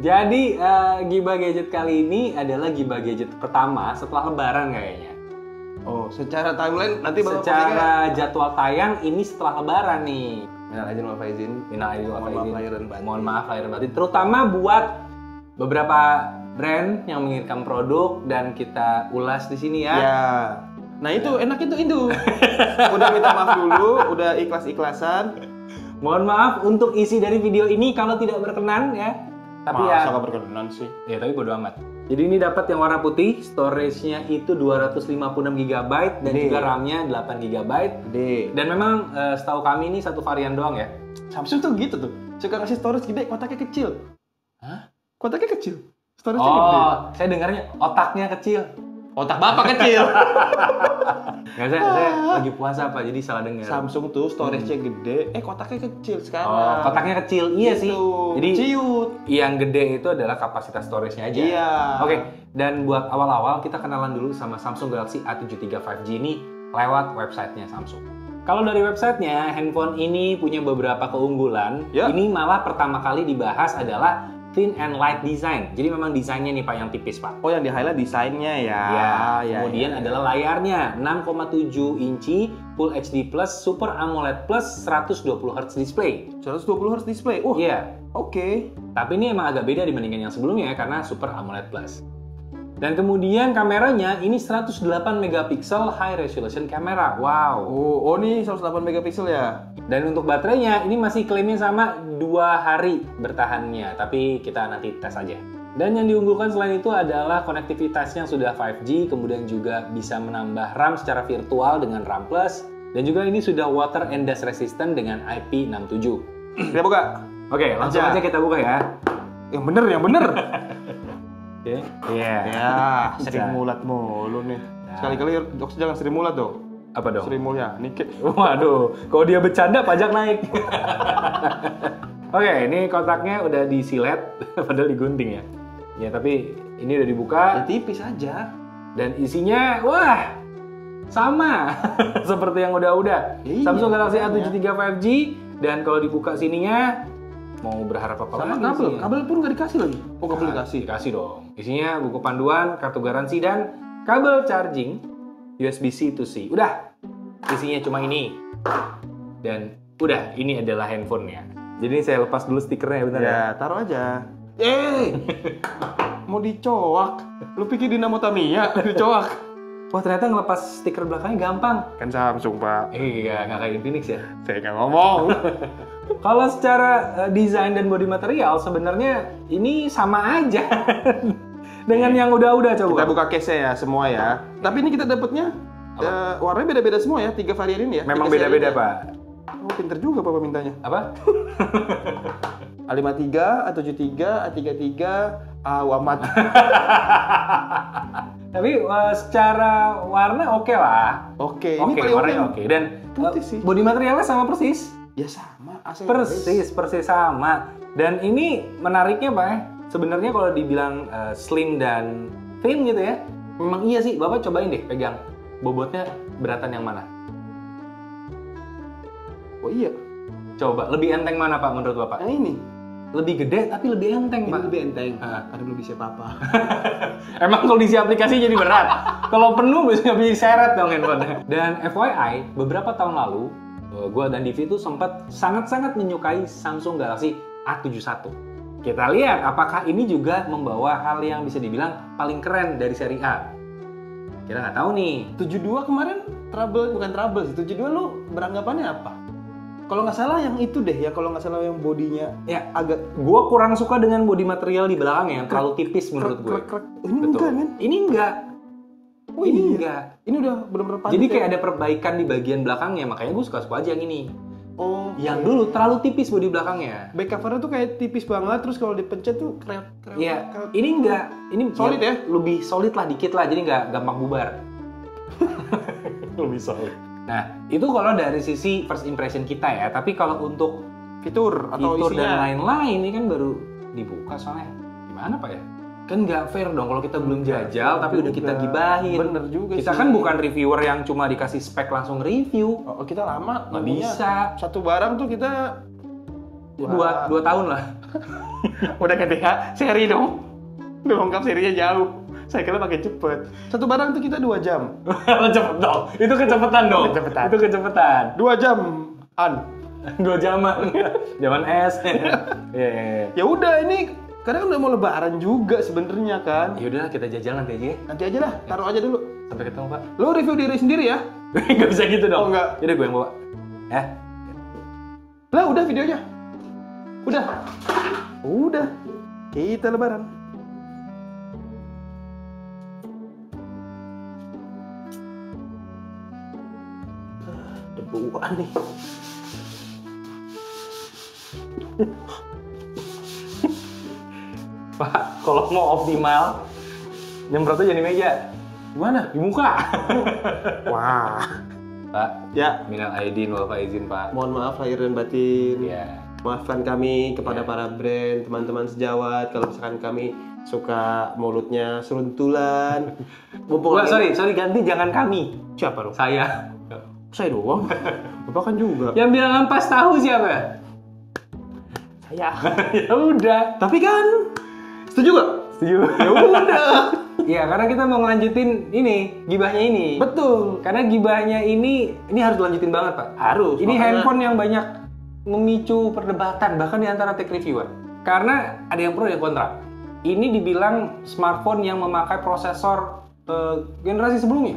Jadi Gibah Gadget kali ini adalah Gibah Gadget pertama setelah Lebaran kayaknya. Oh, secara timeline nanti bakal Secara jadwal tayang ini setelah Lebaran nih. minal aidin wal faizin. Minal aidin wal faizin. lahir dan batin. Mohon maaf lahir dan batin. Terutama buat beberapa brand yang mengirimkan produk dan kita ulas di sini ya. Ya. Nah itu enak itu. Udah minta maaf dulu, udah ikhlas-ikhlasan. Mohon maaf untuk isi dari video ini kalau tidak berkenan ya. Tapi Masa ya, gak berkenan sih? ya tapi bodo amat. Jadi ini dapat yang warna putih, storage-nya itu 256 GB dan Gede. juga RAM-nya 8 GB. Gede. Dan memang setahu kami ini satu varian doang ya. Samsung tuh gitu tuh. Suka ngasih storage gede, kotaknya kecil. Hah? Kotaknya kecil. Storage-nya gede. Oh, saya dengarnya otaknya kecil. Otak bapak kecil. Nggak, saya lagi puasa Pak, jadi salah dengar. Samsung tuh storage-nya gede, kotaknya kecil sekarang. Oh, kotaknya kecil, iya sih. Gitu. Jadi ciut. yang gede itu adalah kapasitas storage-nya aja. Iya. Oke, dan buat awal-awal kita kenalan dulu sama Samsung Galaxy A73 5G ini lewat websitenya Samsung. Kalau dari websitenya, handphone ini punya beberapa keunggulan. Ya. Ini malah pertama kali dibahas adalah thin and light design. Jadi memang desainnya nih Pak yang tipis Pak. Oh, yang di highlight desainnya ya. Ya, kemudian adalah layarnya 6,7 inci Full HD Plus Super AMOLED Plus 120 Hz display. 120 Hz display. Iya. Oke. Tapi ini emang agak beda dibandingkan yang sebelumnya ya, karena Super AMOLED Plus. Dan kemudian kameranya ini 108 megapiksel high resolution camera. Wow. Oh, nih 108 megapiksel ya. Dan untuk baterainya ini masih klaimnya sama 2 hari bertahannya, tapi kita nanti tes aja. Dan yang diunggulkan selain itu adalah konektivitasnya yang sudah 5G, kemudian juga bisa menambah RAM secara virtual dengan RAM Plus, dan juga ini sudah water and dust resistant dengan IP67. Kita buka. Oke, langsung aja kita buka ya. Yang bener. Oke. Iya. Ya, Sri Mulat mulu nih. Sekali-kali Jokes jangan Sri Mulat dong. Apa dong? Sri Mulyani. Waduh, kalau dia bercanda pajak naik. Oke, ini kotaknya udah disilet, padahal digunting ya. Ya, tapi ini udah dibuka Ya tipis aja. dan isinya, wah, sama seperti yang udah-udah. Iya, Samsung Galaxy makanya. A73 5G, dan kalau dibuka sininya, mau berharap apa Sama lagi kabel. isinya? Kabel pun nggak dikasih lagi. Oh, kabel dikasih. Dikasih dong. Isinya buku panduan, kartu garansi, dan kabel charging USB-C to C. Udah, isinya cuma ini. Dan udah, ini adalah handphonenya. Jadi ini saya lepas dulu stikernya bentar ya. Ya, taruh aja. Mau dicoak. Lu pikir Dinamo Tamiya dicoak? Wah, ternyata ngelepas stiker belakangnya gampang. Kan Samsung, Pak. Iya, nggak kayak Infinix ya. Saya nggak ngomong. Kalau secara desain dan body material sebenarnya ini sama aja dengan yang udah-udah coba. Kita buka case-nya ya semua ya. Tapi ini kita dapatnya warnanya beda-beda semua ya, 3 varian ini ya. Memang 3 serinya. beda-beda, Pak. Oh, pinter juga Bapak mintanya. Apa? A53, A73, A33, Awamat. Tapi secara warna oke lah. Oke, ini Oke, paling warnanya oke. oke. Dan Putih sih. body materialnya sama persis. Ya sama, aksesoris. Persis sama. Dan ini menariknya Pak ya. Sebenarnya kalau dibilang slim dan thin gitu ya, memang iya sih. Bapak cobain deh pegang. Bobotnya beratan yang mana? Oh iya, Coba, lebih enteng mana Pak menurut Bapak? yang ini. Lebih gede tapi lebih enteng Ini Pak. lebih enteng. Ah. Karena belum bisa apa-apa. Emang kondisi aplikasi jadi berat. Kalau penuh bisa seret dong handphonenya. Dan FYI, beberapa tahun lalu, gue dan Divi itu sempat sangat-sangat menyukai Samsung Galaxy A71. Kita lihat apakah ini juga membawa hal yang bisa dibilang paling keren dari seri A. Kita nggak tahu nih. 72 kemarin bukan trouble sih. 72 lu beranggapannya apa? Kalau nggak salah yang itu deh ya, kalau nggak salah yang bodinya Ya, agak gue kurang suka dengan body material di belakangnya yang terlalu tipis menurut gue. krek. Ini enggak kan? Ini enggak. Oh, Ini iya. enggak. Ini udah benar-benar padat. Jadi ya? kayak ada perbaikan di bagian belakangnya, makanya gue suka-suka aja yang ini. Oh, Yang dulu terlalu tipis bodi belakangnya. back covernya tuh kayak tipis banget, terus kalau dipencet tuh krek. Iya, ini enggak. Ini Solid ya? Lebih solid lah dikit lah, jadi nggak gampang bubar. Lebih solid. Nah, itu kalau dari sisi first impression kita ya. Tapi kalau untuk Fitur atau fitur dan isinya. lain-lain ini kan baru dibuka soalnya. Gimana Pak ya? Kan nggak fair dong kalau kita belum jajal tapi udah kita gibahin. Bener juga Kita sih. kan bukan reviewer yang cuma dikasih spek langsung review. Oh, kita lama Nggak nunggunya. bisa. Satu barang tuh kita 2 tahun lah. Udah KTH, seri dong. Udah lengkap serinya jauh. Saya kira pakai cepet. Satu barang tuh kita 2 jam. Cepet dong. Itu kecepatan dong. Kecepatan. Itu kecepatan. 2 jam. 2 jaman. Zaman es. Iya. Ya udah ini karena kan udah mau lebaran juga sebenarnya kan. Ya udahlah kita jajal nanti aja ya. Nanti aja lah, taruh aja dulu. Sampai ketemu, Pak. Lo review diri sendiri ya. Nggak bisa gitu dong. Oh, nggak. Yaudah gue yang bawa. Lah udah videonya. Udah. Kita lebaran. Debuan nih. Pak, kalau mau optimal, nyemprotnya jadi meja. Gimana? Di muka. Wah. Pak, Ya, minal aidin wal faizin, Pak. mohon maaf lahir dan batin. Iya. Maafkan kami kepada Ya. para brand, teman-teman sejawat kalau misalkan kami suka mulutnya seruntulan. Wah, sorry, ganti jangan kami. Siapa dong? Saya. Saya doang. Bapak kan juga. Yang bilang ampas tahu siapa? Saya. Ya udah. Tapi kan setuju gak? Setuju. Ya udah. Iya, karena kita mau ngelanjutin ini, gibahnya ini. Betul. Karena gibahnya ini harus dilanjutin banget, Pak. Harus. Ini makanya- handphone yang banyak memicu perdebatan, bahkan di antara tech reviewer. Karena ada yang pro, ada yang kontra. Ini dibilang smartphone yang memakai prosesor generasi sebelumnya.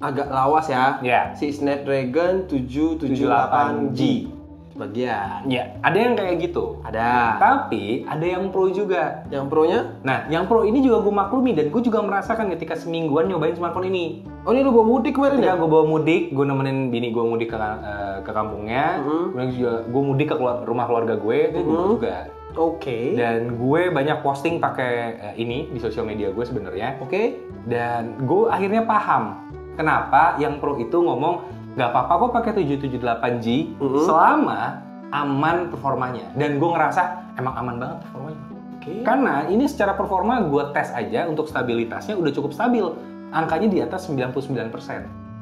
agak lawas ya. Ya. Si Snapdragon 778G. Sebagian. Ya, ada yang kayak gitu. Ada. Tapi ada yang pro juga. Yang pro-nya? Nah, yang pro ini juga gue maklumi dan gue juga merasakan ketika semingguan nyobain smartphone ini. Oh, ini lu bawa mudik kemarin ya? Ketika gue bawa mudik, gue nemenin bini gue mudik ke kampungnya. Kemudian juga gue mudik ke rumah keluarga gue, itu juga. Oke. Dan gue banyak posting pakai ini di sosial media gue sebenarnya. Oke. Dan gue akhirnya paham kenapa yang pro itu ngomong nggak apa-apa kok pakai 778G selama aman performanya. Dan gue ngerasa emang aman banget performanya. Oke. Karena ini secara performa gue tes aja untuk stabilitasnya udah cukup stabil. Angkanya di atas 99%.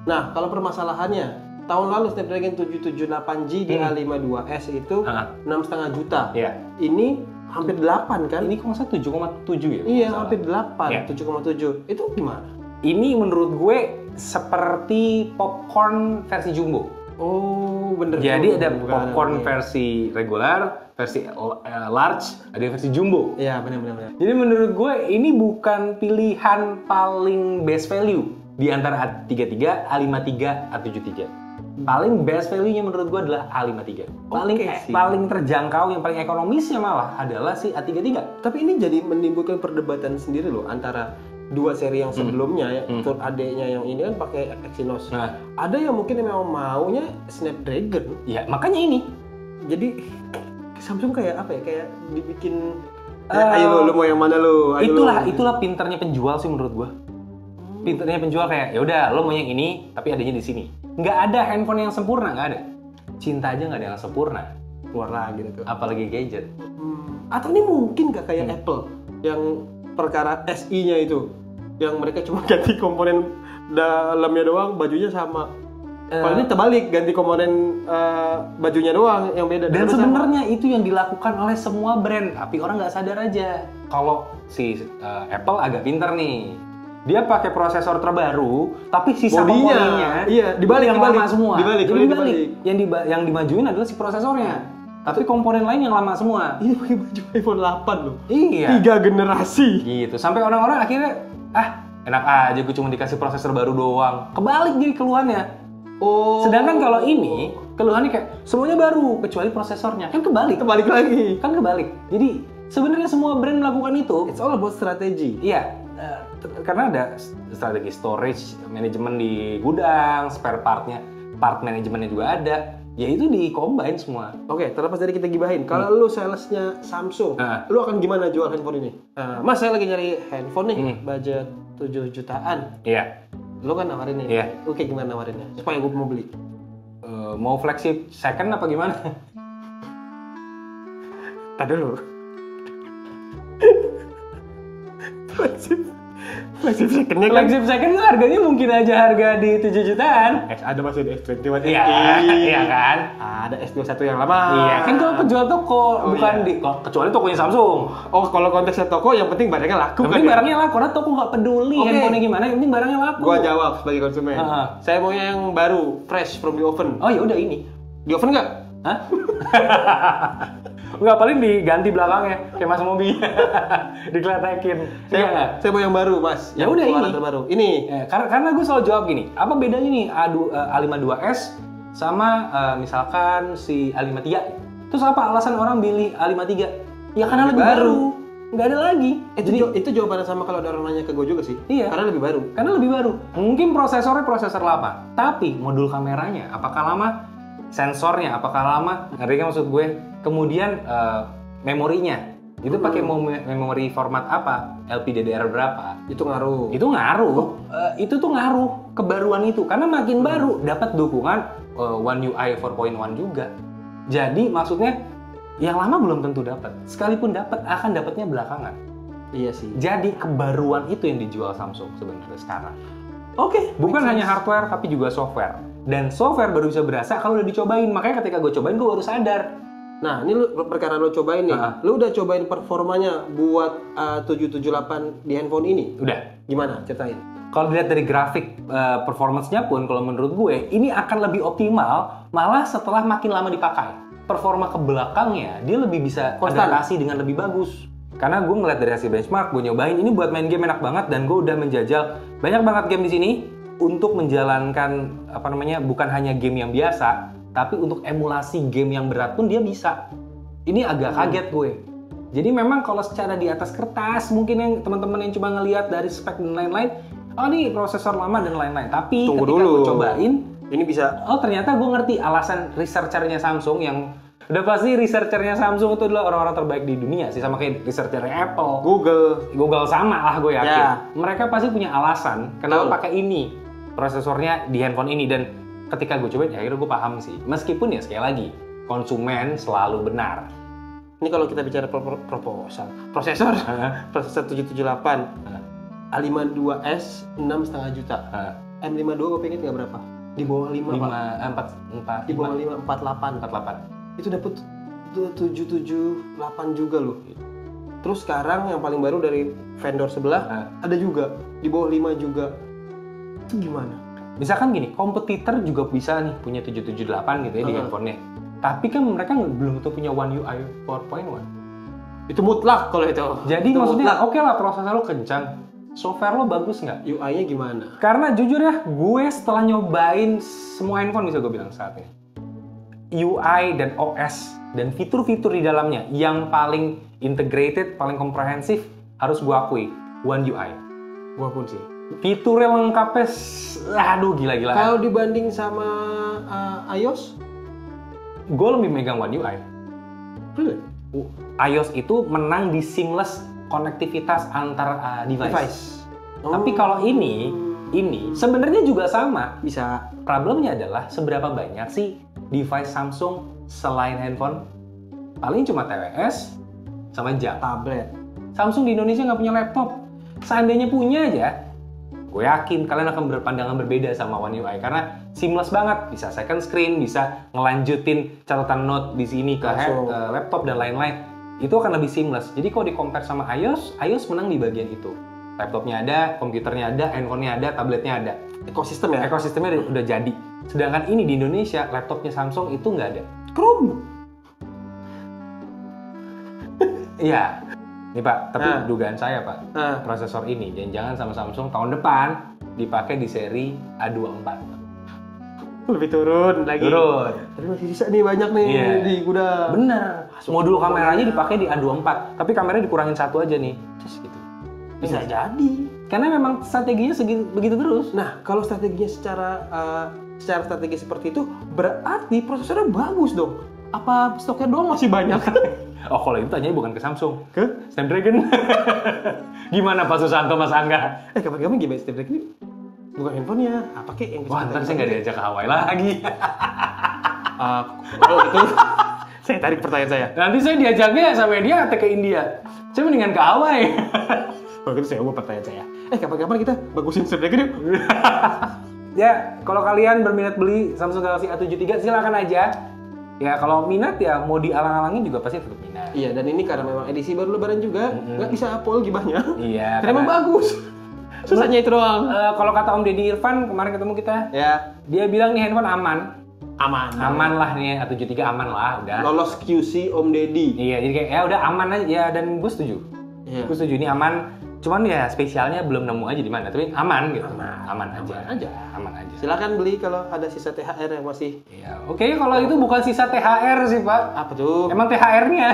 Nah, kalau permasalahannya, tahun lalu Snapdragon 778G di A52s itu 6,5 juta. Iya. Ini hampir 8 kan? Ini kok nggak salah 7,7 ya? Iya, Salah. hampir 8, Iya. 7,7. Itu gimana? Ini menurut gue seperti popcorn versi jumbo. Oh, bener. Jadi tuh. ada Bukan, popcorn iya. versi regular, versi large, ada versi jumbo. Iya, benar. Jadi menurut gue ini bukan pilihan paling best value di antara A33, A53, A73. Paling best value-nya menurut gue adalah A53. Paling terjangkau, yang paling ekonomisnya malah adalah si A33. Tapi ini jadi menimbulkan perdebatan sendiri loh antara dua seri yang sebelumnya, Turd adeknya yang ini kan pakai Exynos. Nah, Ada yang mungkin memang maunya Snapdragon. ya makanya ini. Jadi Samsung kayak apa ya? Kayak dibikin ayo lu mau yang mana lu? Ayo Itulah pinternya penjual sih menurut gua. Pinternya penjual kayak ya udah lo mau yang ini tapi adanya di sini. Nggak ada handphone yang sempurna, nggak ada. Cinta aja nggak ada yang sempurna. keluar lagi gitu. Apalagi gadget. Atau ini mungkin gak kayak Apple yang perkara SI-nya itu, yang mereka cuma ganti komponen dalamnya doang, bajunya sama. Kalau ini terbalik, ganti komponen bajunya doang yang beda. Dan dalamnya sebenarnya itu yang dilakukan oleh semua brand, tapi orang nggak sadar aja. Kalau si Apple agak pinter nih. Dia pakai prosesor terbaru, tapi sisa bodinya, komponennya iya, dibalik, yang lama semua. Dibalik. Yang dimajuin adalah si prosesornya. Tapi komponen lain yang lama semua. Iya, pakai baju iPhone 8 loh. Iya. 3 generasi. Gitu. Sampai orang-orang akhirnya, enak aja gue cuma dikasih prosesor baru doang. Kebalik jadi keluhannya. Oh. Sedangkan kalau ini, keluhannya kayak semuanya baru kecuali prosesornya. Kan kebalik. Kebalik lagi. Kan kebalik. Jadi sebenarnya semua brand melakukan itu. It's all about strategi. Iya. Karena ada strategi storage, manajemen di gudang, spare partnya, part manajemennya juga ada. Ya itu di-combine semua. Oke, terlepas dari kita gibahin, kalau lu salesnya Samsung, lu akan gimana jual handphone ini? Mas, saya lagi nyari handphone nih, budget 7 jutaan. Iya. Lu kan nawarin nih. Iya. Oke, gimana nawarinnya? Supaya gue mau beli. Mau flagship second apa gimana? Tadi dulu. Flagship second-nya kan Flagship second tuh harganya mungkin aja harga di 7 jutaan. ada masih ada S21 Iya, iya kan? ada S21 yang lama. Iya, kan kalau penjual toko, Oh, bukan iya. kecuali tokonya Samsung. Oh, kalau konteksnya toko yang penting barangnya laku Yang kan. penting ya? barangnya laku, karena toko nggak peduli Oke. handphonenya gimana, yang penting barangnya laku. Gua jawab sebagai konsumen. Heeh. Saya maunya yang baru, fresh from the oven. Oh ya udah ini. Di oven nggak? Hah? Enggak, paling diganti belakangnya kayak Mas Mobi. Dikletekin. Iya nggak? Saya mau yang baru, Mas. Ya Yang udah keluaran ini. terbaru. Ini. Karena gue selalu jawab gini, apa bedanya nih A52s sama misalkan si A53? Terus apa alasan orang pilih A53? Ya karena lebih baru. Nggak ada lagi. Itu jawabannya sama kalau ada orang nanya ke gue juga sih. Iya. Karena lebih baru. Karena lebih baru. Mungkin prosesornya prosesor lama, tapi modul kameranya apakah lama? Sensornya apakah lama? Ngerti kan maksud gue? Kemudian memorinya itu pakai memori format apa? LPDDR berapa? Itu ngaruh. Itu ngaruh. Itu tuh ngaruh kebaruan itu karena makin baru dapat dukungan One UI 4.1 juga. Jadi maksudnya yang lama belum tentu dapat. Sekalipun dapat akan dapatnya belakangan. Iya sih. Jadi kebaruan itu yang dijual Samsung sebenarnya sekarang. Oke. Bukan hanya hardware tapi juga software. Dan software baru bisa berasa kalau udah dicobain. Makanya ketika gue cobain gue baru sadar. Nah, ini lu perkara lo cobain nih. Heeh. Lu udah cobain performanya buat 778 di handphone ini? Udah. Gimana? Ceritain. Kalau dilihat dari grafik performance-nya pun kalau menurut gue ini akan lebih optimal malah setelah makin lama dipakai. Performa ke belakangnya dia lebih bisa Konstan. adaptasi dengan lebih bagus. Karena gue ngeliat dari hasil benchmark, gue nyobain ini buat main game enak banget dan gue udah menjajal banyak banget game di sini untuk menjalankan bukan hanya game yang biasa, tapi untuk emulasi game yang berat pun dia bisa. Ini agak kaget gue. Jadi memang kalau secara di atas kertas mungkin yang teman-teman yang cuma ngelihat dari spek dan lain-lain, oh ini prosesor lama dan lain-lain. Tapi Tunggu ketika dulu. gue cobain, Ini bisa. oh ternyata gue ngerti alasan researchernya Samsung yang udah pasti researchernya Samsung itu adalah orang-orang terbaik di dunia sih, sama kayak researchernya Apple, Google. sama lah gue yakin. Ya. Mereka pasti punya alasan kenapa Betul. pakai ini prosesornya di handphone ini, dan ketika gue cobain ya akhirnya gue paham sih. Meskipun ya sekali lagi konsumen selalu benar. Ini kalau kita bicara prosesor 778 A52s 6,5 juta. M52 gue pengen nggak berapa? Di bawah 5 Pak. Di bawah 5, 48. Itu dapet 778 juga loh. Terus sekarang yang paling baru dari vendor sebelah ada juga di bawah 5 juga. Itu gimana? Misalkan gini, kompetitor juga bisa nih punya 778 gitu ya di handphonenya. Tapi kan mereka belum tentu punya One UI 4.1. Itu mutlak kalau itu. Jadi Itu maksudnya mutlak. oke lah prosesor lo kencang, software lo bagus nggak? UI-nya gimana? Karena jujur ya, gue setelah nyobain semua handphone bisa gue bilang saat ini, UI dan OS dan fitur-fitur di dalamnya yang paling integrated, paling komprehensif harus gue akui One UI. Gua pun sih. Fiturnya lengkapnya, aduh gila-gilaan. Kalau dibanding sama iOS, Gue lebih megang One UI. really? iOS itu menang di seamless konektivitas antar device. Tapi kalau ini sebenarnya juga sama. Bisa. Problemnya adalah seberapa banyak sih device Samsung selain handphone? Paling cuma TWS sama jam. Tablet. Samsung di Indonesia nggak punya laptop. Seandainya punya aja, gue yakin kalian akan berpandangan berbeda sama One UI karena seamless banget, bisa second screen, bisa ngelanjutin catatan note di sini ke laptop dan lain-lain. Itu akan lebih seamless. Jadi kalau di-compare sama iOS menang di bagian itu. Laptopnya ada, komputernya ada, handphonenya ada, tabletnya ada. Ekosistem ya? Ekosistemnya udah jadi. Sedangkan ini di Indonesia, laptopnya Samsung itu nggak ada. Chrome. Iya. Nih Pak, tapi dugaan saya Pak, Nah, prosesor ini jangan-jangan sama Samsung tahun depan dipakai di seri A24. lebih turun lagi. Turun. Tapi masih bisa nih banyak nih Iya. di gudang. Bener. Modul kameranya dipakai di A24, tapi kameranya dikurangin satu aja nih. Terus gitu. Bisa jadi. Karena memang strateginya begitu terus. Nah, kalau strateginya secara strategi seperti itu, berarti prosesornya bagus dong. Apa stoknya doang masih banyak? Oh, kalau itu tanyanya bukan ke Samsung, Ke? Snapdragon. Gimana Pak Susanto, Mas Angga? Kapan-kapan gimana Snapdragon ini? Bukan handphonenya, apa kek yang Wah, ntar saya nggak diajak ke Hawaii lagi. Kalau itu, saya tarik pertanyaan saya. Nanti saya diajaknya sama dia ke India. Saya mendingan ke Hawaii. Kalau gitu saya buat pertanyaan saya. Kapan-kapan kita bagusin Snapdragon yuk. Ya, kalau kalian berminat beli Samsung Galaxy A73 silakan aja. Ya, kalau minat ya mau dialang-alangin juga pasti tetap minat. Iya, dan ini karena memang edisi baru lebaran juga, nggak bisa apol gibahnya. Iya. Karena memang bagus. Susahnya itu doang. Kalau kata Om Deddy Irfan kemarin ketemu kita, Ya, dia bilang nih handphone aman. aman. Lah nih A73 aman lah udah. Lolos QC Om Deddy. Iya, jadi kayak ya udah aman aja ya, dan gue setuju. Iya. Gue setuju ini aman. Cuman ya spesialnya belum nemu aja di mana, tapi aman gitu. Aman aja. Silakan beli kalau ada sisa THR yang masih. Iya. Oke, kalau itu bukan sisa THR sih, Pak. Apa tuh? Emang THR-nya.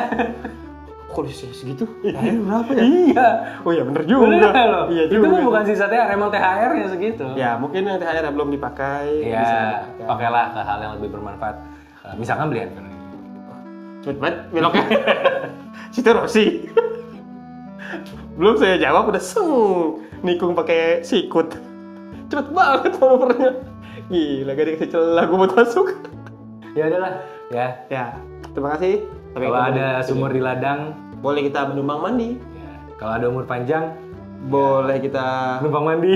Kok sisa segitu? THR berapa ya? Iya. Oh iya bener juga. Bener loh. Iya Itu juga. kan bukan sisa THR, emang THR-nya segitu. Ya mungkin yang THR belum dipakai. Iya, bisa dipakai. pakailah ke hal yang lebih bermanfaat. Misalkan beli handphone. Cepet banget beloknya. Situ Rossi. Belum saya jawab udah nikung pakai sikut. Cepet banget manuvernya. Gila, gak dikasih celah gue buat masuk. Ya udahlah, ya. Ya, terima kasih. Kalau ada sumur di ladang, boleh kita menumpang mandi. ya. Kalau ada umur panjang, Boleh kita numpang mandi.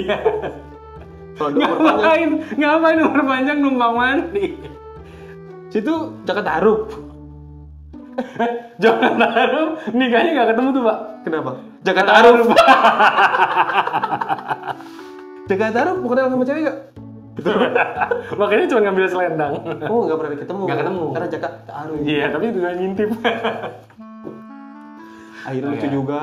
kalau ada umur panjang. Ngapain umur panjang numpang mandi? Situ Jakarta Harup. Jangan taruh, nikahnya nggak ketemu tuh, Pak. Kenapa? Jakarta Harup. Jakarta Harup bukan sama cewek gak? Makanya cuma ngambil selendang. Oh, nggak pernah ketemu. Nggak ketemu. Karena Jakarta Harup. Iya, tapi juga ngintip. Akhirnya lucu ya. juga.